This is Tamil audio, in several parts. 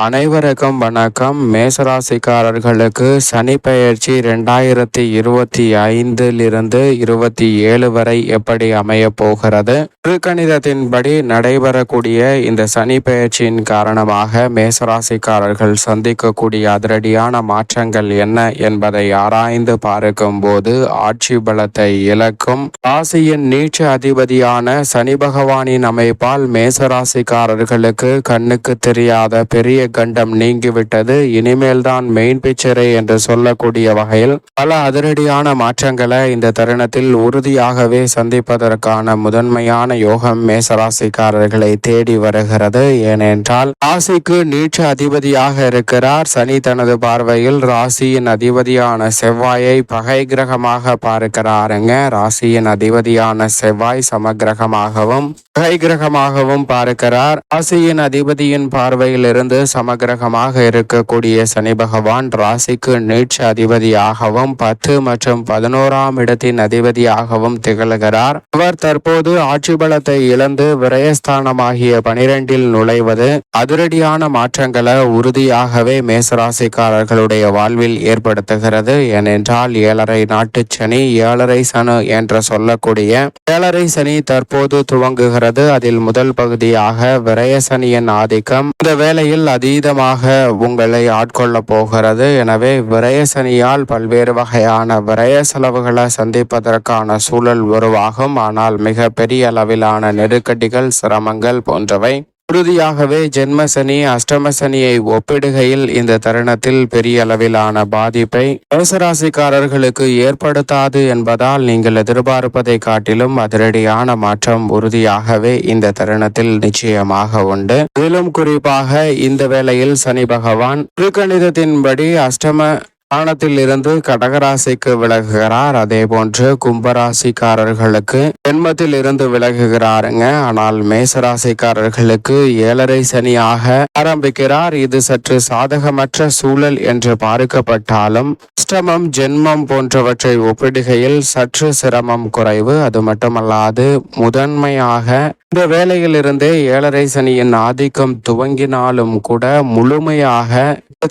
அனைவருக்கும் வணக்கம். மேசராசிக்காரர்களுக்கு சனி பெயர்ச்சி 2025 27 வரை எப்படி அமைய போகிறது? திருக்கணிதத்தின்படி நடைபெறக்கூடிய இந்த சனி பெயர்ச்சியின் காரணமாக மேசராசிக்காரர்கள் சந்திக்கக்கூடிய அதிரடியான மாற்றங்கள் என்ன என்பதை ஆராய்ந்து பார்க்கும் போது ஆட்சி பலத்தை இழக்கும் ராசியின் நீச்ச அதிபதியான சனி பகவானின் அமைப்பால் மேசராசிக்காரர்களுக்கு கண்ணுக்கு தெரியாத பெரிய கண்டம் நீங்கிவிட்டது. இனிமேல் தான் மெயின் பிக்சரே என்று சொல்லக்கூடிய வகையில் பல அதிரடியான மாற்றங்களை இந்த தருணத்தில் உறுதியாகவே சந்திப்பதற்கான முதன்மையான யோகம் மேசராசிக்காரர்களை தேடி வருகிறது. ஏனென்றால் ராசிக்கு நீச்ச அதிபதியாக இருக்கிறார் சனி. தனது பார்வையில் ராசியின் அதிபதியான செவ்வாயை பகை கிரகமாக பார்க்கிறாருங்க. ராசியின் அதிபதியான செவ்வாய் சமகிரகமாகவும் பகை கிரகமாகவும் பார்க்கிறார். ராசியின் அதிபதியின் பார்வையில் இருந்து சமகிரகமாக இருக்கக்கூடிய சனி பகவான் ராசிக்கு நீட்ச அதிபதியாகவும் 10 மற்றும் 11ஆம் இடத்தின் அதிபதியாகவும் திகழ்கிறார். அவர் தற்போது ஆட்சி பலத்தை இழந்து விரயஸ்தானமாகிய 12இல் நுழைவது அதிரடியான மாற்றங்களை உறுதியாகவே மேசராசிக்காரர்களுடைய வாழ்வில் ஏற்படுத்துகிறது. ஏனென்றால் 7.5 நாட்டு சனி 7.5 சனு என்று சொல்லக்கூடிய 7.5 சனி தற்போது துவங்குகிறது. அதில் முதல் பகுதியாக விரய சனியின் ஆதிக்கம் இந்த வேளையில் அதீதமாக உங்களை ஆட்கொள்ள போகிறது. எனவே விரய சனியால் பல்வேறு வகையான விரய செலவுகளை சந்திப்பதற்கான சூழல் உருவாகும். ஆனால் மிக பெரிய அளவிலான நெருக்கடிகள், சிரமங்கள் போன்றவை உறுதியாகவே ஜென்ம சனி அஷ்டம சனியை ஒப்பிடுகையில் இந்த தருணத்தில் பெரிய அளவிலான பாதிப்பை மேசராசிக்காரர்களுக்கு ஏற்படுத்தாது என்பதால் நீங்கள் எதிர்பார்ப்பதை காட்டிலும் அதிரடியான மாற்றம் உறுதியாகவே இந்த தருணத்தில் நிச்சயமாக உண்டு. மேலும் குறிப்பாக இந்த வேளையில் சனி பகவான் திருக்கணிதத்தின்படி அஷ்டம ஸ்தானத்தில் இருந்து கடகராசிக்கு விலகுகிறார். அதே போன்று கும்பராசிக்காரர்களுக்கு ஜென்மத்தில் இருந்து விலகுகிறாருங்க. ஆனால் மேசராசிக்காரர்களுக்கு 7.5 சனியாக ஆரம்பிக்கிறார். இது சற்று சாதகமற்ற சூழல் என்று பார்க்கப்பட்டாலும் அஷ்டமம் ஜென்மம் போன்றவற்றை ஒப்பிடுகையில் சற்று சிரமம் குறைவு. அது மட்டுமல்லாது முதன்மையாக இந்த வேளையிலிருந்தே 7.5 சனியின் ஆதிக்கம் துவங்கினாலும் கூட முழுமையாக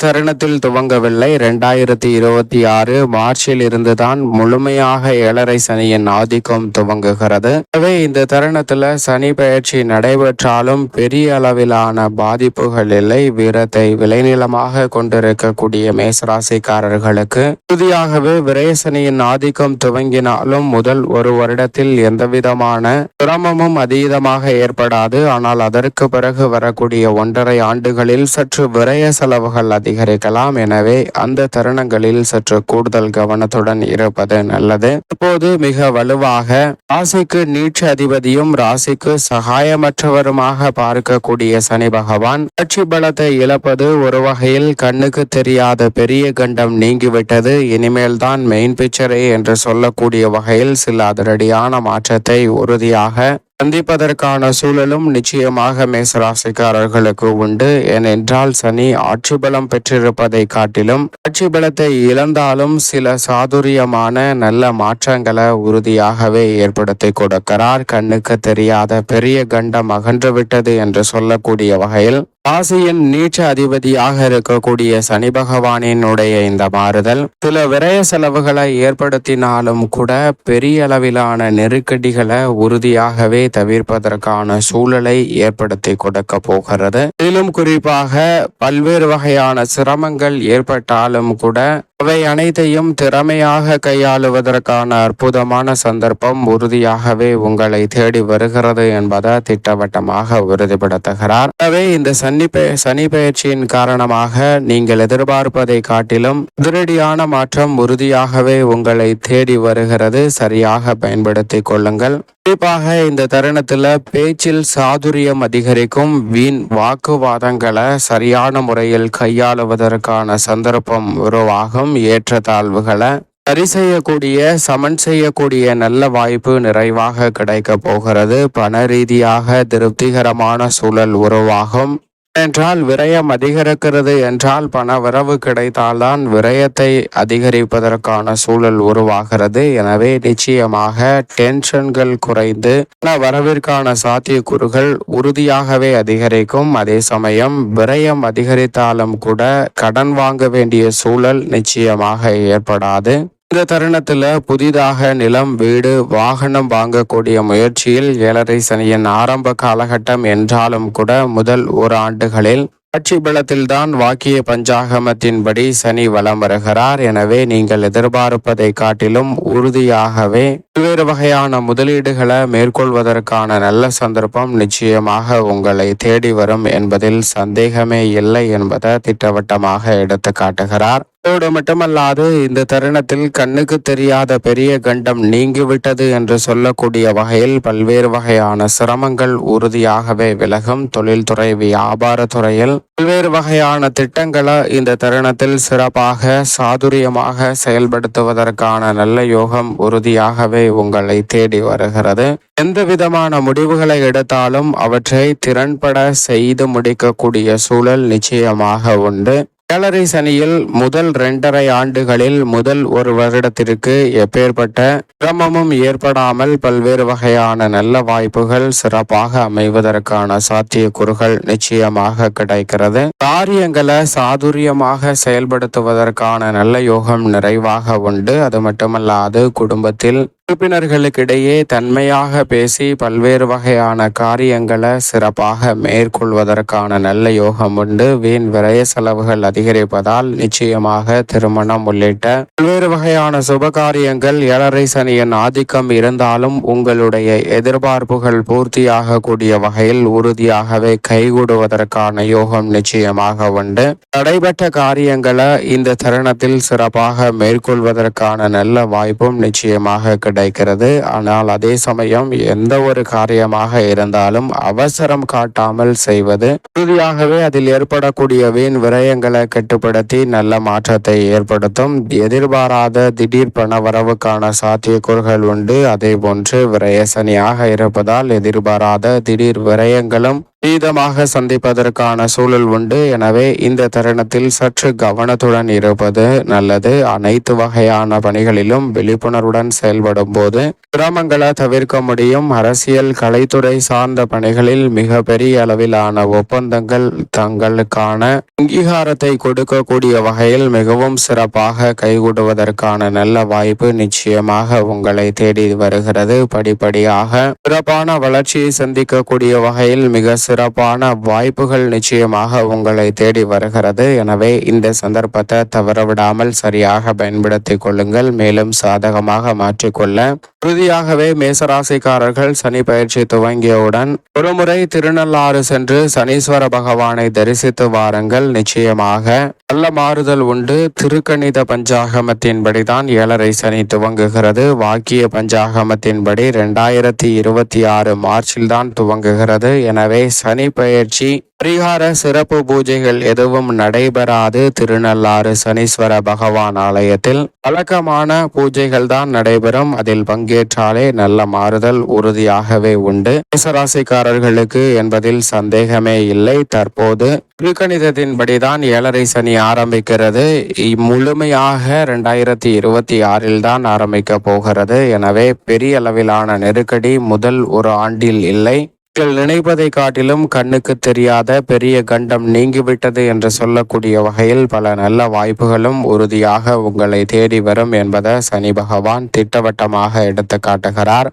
தருணத்தில் துவங்கவில்லை. 2026 மார்ச்சில் இருந்துதான் முழுமையாக 7.5 சனியின் ஆதிக்கம் துவங்குகிறது. எனவே இந்த தருணத்துல சனி பெயர்ச்சி நடைபெற்றாலும் பெரிய அளவிலான பாதிப்புகள் இல்லை. வீரத்தை விளைநிலமாக கொண்டிருக்கக்கூடிய மேசராசிக்காரர்களுக்கு உறுதியாகவே விரய சனியின் ஆதிக்கம் துவங்கினாலும் முதல் ஒரு வருடத்தில் எந்தவிதமான சிரமமும் அதீதமாக ஏற்படாது. ஆனால் அதற்கு பிறகு வரக்கூடிய 1.5 ஆண்டுகளில் சற்று விரய செலவுகள் அதிகரிக்கலாம். எனவே அந்த தருணங்களில் சற்று கூடுதல் கவனத்துடன் இருப்பது நல்லது. இப்போது மிக வலுவாக ராசிக்கு நீட்ச அதிபதியும் ராசிக்கு சகாயமற்றவருமாக பார்க்கக்கூடிய சனி பகவான் ஆட்சி பலத்தை இழப்பது ஒரு வகையில் கண்ணுக்கு தெரியாத பெரிய கண்டம் நீங்கிவிட்டது. இனிமேல் தான் மெயின் பிக்சரே என்று சொல்லக்கூடிய வகையில் சில அதிரடியான மாற்றத்தை உறுதியாக சந்திப்பதற்கான சூழலும் நிச்சயமாக மேசராசிக்காரர்களுக்கு உண்டு. ஏனென்றால் சனி ஆட்சி பலம் பெற்றிருப்பதை காட்டிலும் ஆட்சி பலத்தை இழந்தாலும் சில சாதுரியமான நல்ல மாற்றங்களை உறுதியாகவே ஏற்படுத்தி கொடுக்கிறார். கண்ணுக்கு தெரியாத பெரிய கண்டம் அகன்றுவிட்டது என்று சொல்லக்கூடிய வகையில் ராசியின் நீச்ச அதிபதியாக இருக்கக்கூடிய சனி பகவானினுடைய இந்த மாறுதல் சில விரய செலவுகளை ஏற்படுத்தினாலும் கூட பெரிய அளவிலான நெருக்கடிகளை உறுதியாகவே தவிர்ப்பதற்கான சூழலை ஏற்படுத்தி கொடுக்க போகிறது. மேலும் குறிப்பாக பல்வேறு வகையான சிரமங்கள் ஏற்பட்டாலும் கூட அவை அனைத்தையும் திறமையாக கையாளுவதற்கான அற்புதமான சந்தர்ப்பம் உறுதியாகவே உங்களை தேடி வருகிறது என்பதை திட்டவட்டமாக உறுதிப்படுத்துகிறார். எனவே இந்த சனி பெயர்ச்சியின் காரணமாக நீங்கள் எதிர்பார்ப்பதை காட்டிலும் அதிரடியான மாற்றம் உறுதியாகவே உங்களை தேடி வருகிறது. சரியாக பயன்படுத்திக் கொள்ளுங்கள். குறிப்பாக இந்த தருணத்துல பேச்சில் சாதுரியம் அதிகரிக்கும். வீண் வாக்குவாதங்களை சரியான முறையில் கையாளுவதற்கான சந்தர்ப்பம் உருவாகும். ஏற்றத்தாழ்வுகளை சரி செய்யக்கூடிய சமன் செய்யக்கூடிய நல்ல வாய்ப்பு நிறைவாக கிடைக்க போகிறது. பண ரீதியாக திருப்திகரமான சூழல் உருவாகும். என்றால் விரயம் அதிகரிக்கிறது என்றால் பண வரவு கிடைத்தால்தான் விரயத்தை அதிகரிப்பதற்கான சூழல் உருவாகிறது. எனவே நிச்சயமாக டென்ஷன்கள் குறைந்து பண வரவிற்கான சாத்தியக்கூறுகள் உறுதியாகவே அதிகரிக்கும். அதே சமயம் விரயம் அதிகரித்தாலும் கூட கடன் வாங்க வேண்டிய சூழல் நிச்சயமாக ஏற்படாது. இந்த தருணத்துல புதிதாக நிலம், வீடு, வாகனம் வாங்கக்கூடிய முயற்சியில் 7.5 சனியின் ஆரம்ப காலகட்டம் என்றாலும் கூட முதல் ஓராண்டுகளில் ஆட்சி பலத்தில்தான் வாக்கிய பஞ்சாகமத்தின்படி சனி வலம் வருகிறார். எனவே நீங்கள் எதிர்பார்ப்பதை காட்டிலும் உறுதியாகவே பல்வேறு வகையான முதலீடுகளை மேற்கொள்வதற்கான நல்ல சந்தர்ப்பம் நிச்சயமாக உங்களை தேடி வரும் என்பதில் சந்தேகமே இல்லை என்பதை திட்டவட்டமாக எடுத்து காட்டுகிறார். அதோடு மட்டுமல்லாது இந்த தருணத்தில் கண்ணுக்கு தெரியாத பெரிய கண்டம் நீங்கிவிட்டது என்று சொல்லக்கூடிய வகையில் பல்வேறு வகையான சிரமங்கள் உறுதியாகவே விலகும். தொழில்துறை, வியாபாரத்துறையில் பல்வேறு வகையான திட்டங்களை இந்த தருணத்தில் சிறப்பாக சாதுரியமாக செயல்படுத்துவதற்கான நல்ல யோகம் உறுதியாகவே உங்களை தேடி வருகிறது. எந்த விதமான முடிவுகளை எடுத்தாலும் அவற்றை திறன்பட செய்து முடிக்கக்கூடிய சூழல் நிச்சயமாக உண்டு. 7.5 சனியில் முதல் 2.5 ஆண்டுகளில் முதல் ஒரு வருடத்திற்கு எப்பேற்பட்ட சிரமமும் ஏற்படாமல் பல்வேறு வகையான நல்ல வாய்ப்புகள் சிறப்பாக அமைவதற்கான சாத்தியக்கூறுகள் நிச்சயமாக கிடைக்கிறது. காரியங்களை சாதுரியமாக செயல்படுத்துவதற்கான நல்ல யோகம் நிறைவாக உண்டு. அது மட்டுமல்லாது குடும்பத்தில் உறுப்பினர்களுக்கிடையே தன்மையாக பேசி பல்வேறு வகையான காரியங்களை சிறப்பாக மேற்கொள்வதற்கான நல்ல யோகம் உண்டு. வீண் விரய செலவுகள் அதிகரிப்பதால் நிச்சயமாக திருமணம் உள்ளிட்ட பல்வேறு வகையான சுப காரியங்கள் 7.5 சனியின் ஆதிக்கம் இருந்தாலும் உங்களுடைய எதிர்பார்ப்புகள் பூர்த்தியாக கூடிய வகையில் உறுதியாகவே கைகூடுவதற்கான யோகம் நிச்சயமாக உண்டு. தடைபட்ட காரியங்களை இந்த தருணத்தில் சிறப்பாக மேற்கொள்வதற்கான நல்ல வாய்ப்பும் நிச்சயமாக கிடைக்கிறது. ஆனால் அதே சமயம் எந்த ஒரு காரியமாக இருந்தாலும் அவசரம் காட்டாமல் செய்வது உறுதியாகவே அதில் ஏற்படக்கூடிய வீண் விரயங்களை கட்டுப்படுத்தி நல்ல மாற்றத்தை ஏற்படுத்தும். எதிர்பாராத திடீர் பண வரவுக்கான சாத்தியக்கூறுகள் உண்டு. அதே போன்று விரய சனியாக இருப்பதால் எதிர்பாராத திடீர் விரயங்களும் தீதமாக சந்திப்பதற்கான சூழல் உண்டு. எனவே இந்த தருணத்தில் சற்று கவனத்துடன் இருப்பது நல்லது. அனைத்து வகையான பணிகளிலும் விழிப்புணர்வுடன் செயல்படும் போது சிரமங்களை தவிர்க்க முடியும். அரசியல், கலைத்துறை சார்ந்த பணிகளில் மிக பெரிய அளவிலான ஒப்பந்தங்கள் தங்களுக்கான அங்கீகாரத்தை கொடுக்கக்கூடிய வகையில் மிகவும் சிறப்பாக கைகூடுவதற்கான நல்ல வாய்ப்பு நிச்சயமாக உங்களை தேடி வருகிறது. படிப்படியாக சிறப்பான வளர்ச்சியை சந்திக்கக்கூடிய வகையில் மிக சிறப்பான வாய்ப்புகள் நிச்சயமாக உங்களை தேடி வருகிறது. எனவே இந்த சந்தர்ப்பத்தை தவறவிடாமல் சரியாக பயன்படுத்திக் கொள்ளுங்கள். மேலும் சாதகமாக மாற்றிக்கொள்ள உறுதியாகவே மேசராசிக்காரர்கள் சனி பயிற்சி துவங்கியவுடன் ஒருமுறை திருநள்ளாறு சென்று சனீஸ்வர பகவானை தரிசித்து வாருங்கள். நிச்சயமாக நல்ல மாறுதல் உண்டு. திருக்கணித பஞ்சாகமத்தின்படிதான் 7.5 சனி துவங்குகிறது. வாக்கிய பஞ்சாகமத்தின்படி 2026 மார்ச்சில் தான் துவங்குகிறது. எனவே சனி பயிற்சி பரிகார சிறப்பு பூஜைகள் எதுவும் நடைபெறாது. திருநள்ளாறு சனீஸ்வர பகவான் ஆலயத்தில் வழக்கமான பூஜைகள் தான் நடைபெறும். அதில் பங்கேற்றாலே நல்ல மாறுதல் உறுதியாகவே உண்டு. மேசராசிக்காரர்களுக்கு என்பதில் சந்தேகமே இல்லை. தற்போது திருக்கணிதத்தின்படிதான் 7.5 சனி ஆரம்பிக்கிறது. முழுமையாக 2026 தான் ஆரம்பிக்க போகிறது. எனவே பெரிய அளவிலான நெருக்கடி முதல் ஒரு ஆண்டில் இல்லை. நினைப்பதை காட்டிலும் கண்ணுக்கு தெரியாத பெரிய கண்டம் நீங்கிவிட்டது என்று சொல்லக்கூடிய வகையில் பல நல்ல வாய்ப்புகளும் உறுதியாக உங்களை தேடி வரும் என்பதை சனி பகவான் திட்டவட்டமாக எடுத்து காட்டுகிறார்.